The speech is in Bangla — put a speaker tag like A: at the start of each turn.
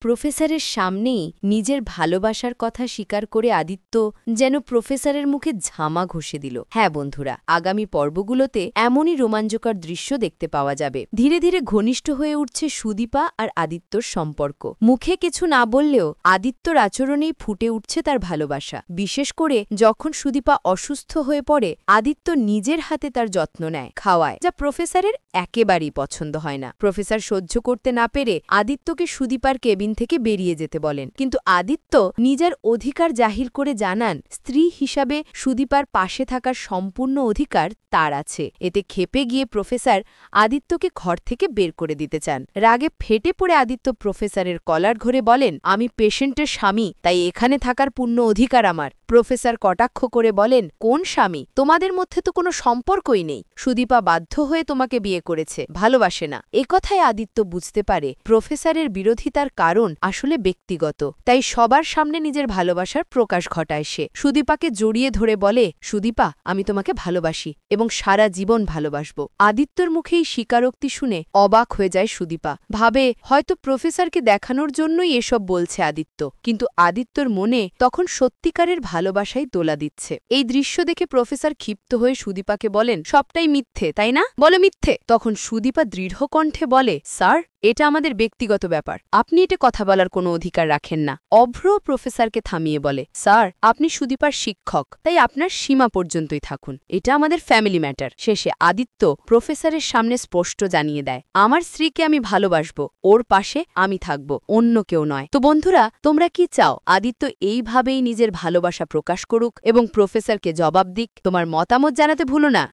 A: প্রফেসরের সামনেই নিজের ভালোবাসার কথা স্বীকার করে আদিত্য যেন প্রফেসরের মুখে ঝামা ঘষে দিল। হ্যাঁ বন্ধুরা, আগামী পর্বগুলোতে এমনই রোমাঞ্চকর দৃশ্য দেখতে পাওয়া যাবে। ধীরে ধীরে ঘনিষ্ঠ হয়ে উঠছে সুদীপা আর আদিত্যর সম্পর্ক। মুখে কিছু না বললেও আদিত্যর আচরণেই ফুটে উঠছে তার ভালোবাসা। বিশেষ করে যখন সুদীপা অসুস্থ হয়ে পড়ে, আদিত্য নিজের হাতে তার যত্ন নেয়, খাওয়ায়, যা প্রফেসরের একেবারেই পছন্দ হয় না। প্রফেসর সহ্য করতে না পেরে আদিত্যকে সুদীপার কেবিন থেকে বেরিয়ে যেতে বলেন, কিন্তু আদিত্য নিজের অধিকার জাহির করে জানান স্ত্রী হিসাবে সুদীপার পাশে থাকার সম্পূর্ণ অধিকার তার আছে। এতে ক্ষেপে গিয়ে প্রফেসর আদিত্যকে ঘর থেকে বের করে দিতে চান। রাগে ফেটে পড়ে আদিত্য প্রফেসরের কলার ধরে বলেন, আমি পেশেন্টের স্বামী, তাই এখানে থাকার পূর্ণ অধিকার আমার। প্রফেসর কটাক্ষ করে বলেন, কোন স্বামী? তোমাদের মধ্যে তো কোনো সম্পর্কই নেই। সুদীপা বাধ্য হয়ে তোমাকে বিয়ে করেছে, ভালোবাসে না। একথায় আদিত্য বুঝতে পারে প্রফেসরের বিরোধিতার কারণ আসলে ব্যক্তিগত, তাই সবার সামনে নিজের ভালোবাসার প্রকাশ ঘটায় সে। সুদীপাকে জড়িয়ে ধরে বলে, সুদীপা, আমি তোমাকে ভালোবাসি এবং সারা জীবন ভালোবাসব। আদিত্যর মুখেই স্বীকারোক্তি শুনে অবাক হয়ে যায় সুদীপা। ভাবে হয়তো প্রফেসরকে দেখানোর জন্যই এসব বলছে আদিত্য, কিন্তু আদিত্যর মনে তখন সত্যিকারের ভালোবাসাই দোলা দিচ্ছে। এই দৃশ্য দেখে প্রফেসর ক্ষিপ্ত হয়ে সুদীপাকে বলেন, সবটাই মিথ্যে, তাই না? বলো মিথ্যে। তখন সুদীপা দৃঢ় কণ্ঠে বলে, স্যার, এটা আমাদের ব্যক্তিগত ব্যাপার, আপনি এটা কথা বলার কোনো অধিকার রাখেন না। অভ্র প্রফেসরকে থামিয়ে বলে, স্যার, আপনি সুদীপার শিক্ষক, তাই আপনার সীমা পর্যন্তই থাকুন, এটা আমাদের ফ্যামিলি ম্যাটার। শেষে আদিত্য প্রফেসরের সামনে স্পষ্ট জানিয়ে দেয়, আমার স্ত্রীকে আমি ভালোবাসবো, ওর পাশে আমি থাকব, অন্য কেউ নয়। তো বন্ধুরা, তোমরা কি চাও আদিত্য এইভাবেই নিজের ভালোবাসা প্রকাশ করুক এবং প্রফেসরকে জবাব দিক? তোমার মতামত জানাতে ভুলো না।